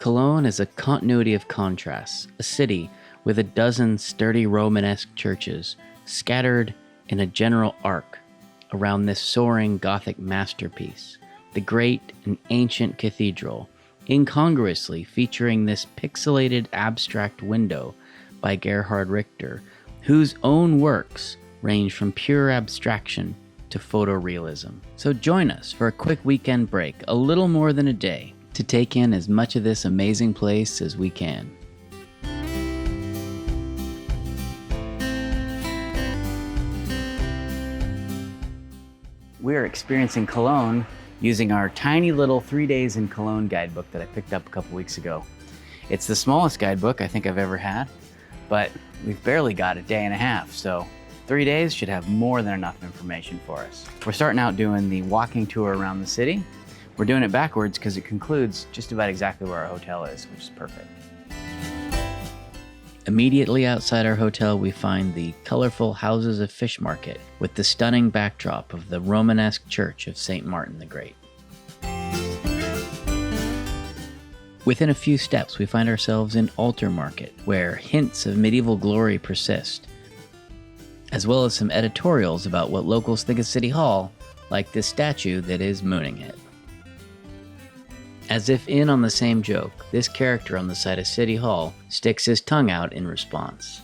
Cologne is a continuity of contrasts, a city with a dozen sturdy Romanesque churches scattered in a general arc around this soaring Gothic masterpiece, the great and ancient cathedral, incongruously featuring this pixelated abstract window by Gerhard Richter, whose own works range from pure abstraction to photorealism. So join us for a quick weekend break, a little more than a day, to take in as much of this amazing place as we can. We're experiencing Cologne using our tiny little 3 days in Cologne guidebook that I picked up a couple weeks ago. It's the smallest guidebook I think I've ever had, but we've barely got a day and a half, so 3 days should have more than enough information for us. We're starting out doing the walking tour around the city. We're doing it backwards because it concludes just about exactly where our hotel is, which is perfect. Immediately outside our hotel, we find the colorful Houses of Fish Market with the stunning backdrop of the Romanesque Church of St. Martin the Great. Within a few steps, we find ourselves in Altar Market, where hints of medieval glory persist, as well as some editorials about what locals think of City Hall, like this statue that is mooning it. As if in on the same joke, this character on the side of City Hall sticks his tongue out in response.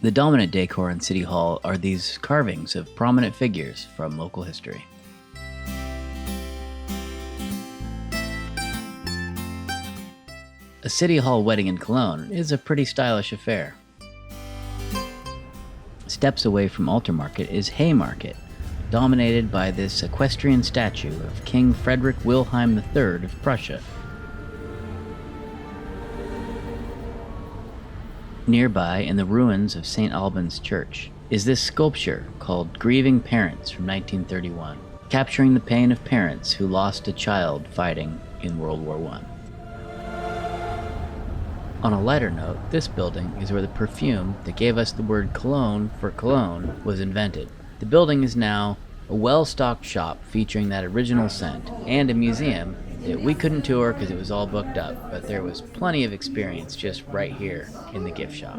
The dominant decor in City Hall are these carvings of prominent figures from local history. A City Hall wedding in Cologne is a pretty stylish affair. Steps away from Altar Market is Haymarket, dominated by this equestrian statue of King Frederick Wilhelm III of Prussia. Nearby, in the ruins of St. Albans Church, is this sculpture called Grieving Parents from 1931, capturing the pain of parents who lost a child fighting in World War I. On a lighter note, this building is where the perfume that gave us the word cologne for cologne was invented. The building is now a well-stocked shop featuring that original scent, and a museum that we couldn't tour because it was all booked up, but there was plenty of experience just right here in the gift shop.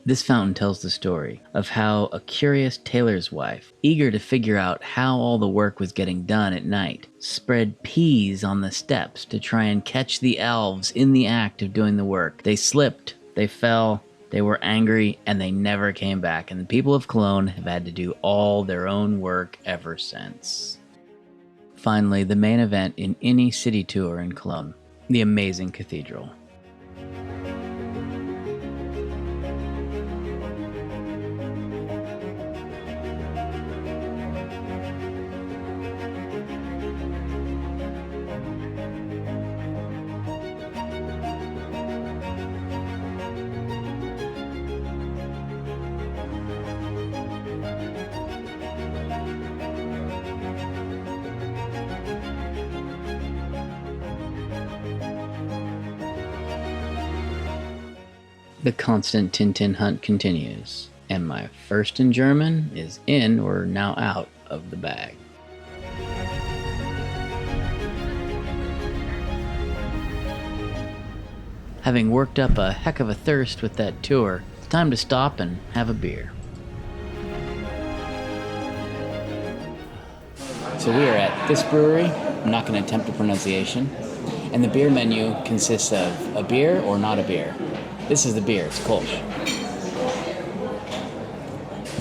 This fountain tells the story of how a curious tailor's wife, eager to figure out how all the work was getting done at night, spread peas on the steps to try and catch the elves in the act of doing the work. They slipped, they fell, they were angry, and they never came back, and the people of Cologne have had to do all their own work ever since. Finally, the main event in any city tour in Cologne, the amazing cathedral. The constant Tintin hunt continues, and my first in German is in or now out of the bag. Having worked up a heck of a thirst with that tour, it's time to stop and have a beer. So we are at this brewery. I'm not going to attempt the pronunciation. And the beer menu consists of a beer or not a beer. This is the beer, it's Kolsch.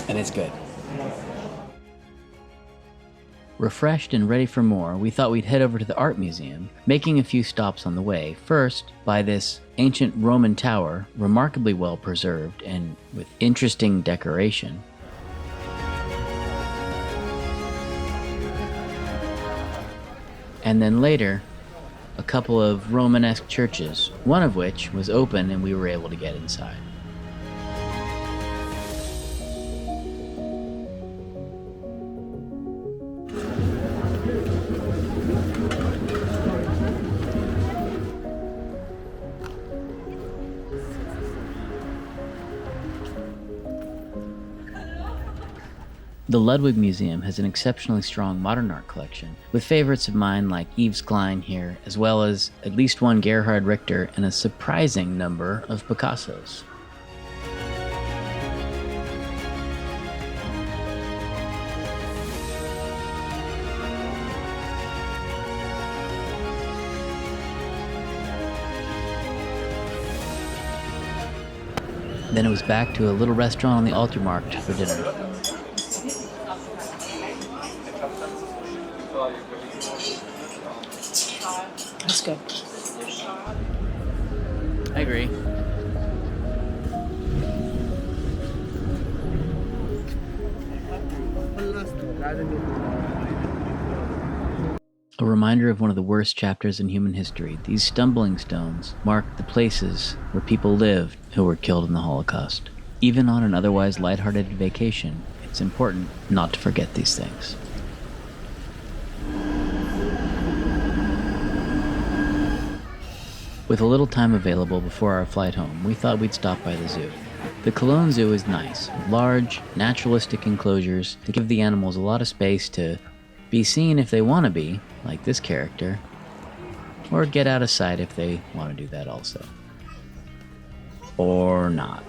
And it's good. Refreshed and ready for more, we thought we'd head over to the art museum, making a few stops on the way. First, by this ancient Roman tower, remarkably well preserved and with interesting decoration. And then later, a couple of Romanesque churches, one of which was open and we were able to get inside. The Ludwig Museum has an exceptionally strong modern art collection, with favorites of mine like Yves Klein here, as well as at least one Gerhard Richter and a surprising number of Picassos. Then it was back to a little restaurant on the Altermarkt for dinner. That's good. I agree. A reminder of one of the worst chapters in human history, these stumbling stones mark the places where people lived who were killed in the Holocaust. Even on an otherwise lighthearted vacation, it's important not to forget these things. With a little time available before our flight home, we thought we'd stop by the zoo. The Cologne Zoo is nice, large, naturalistic enclosures that give the animals a lot of space to be seen if they want to be, like this character, or get out of sight if they want to do that also. Or not.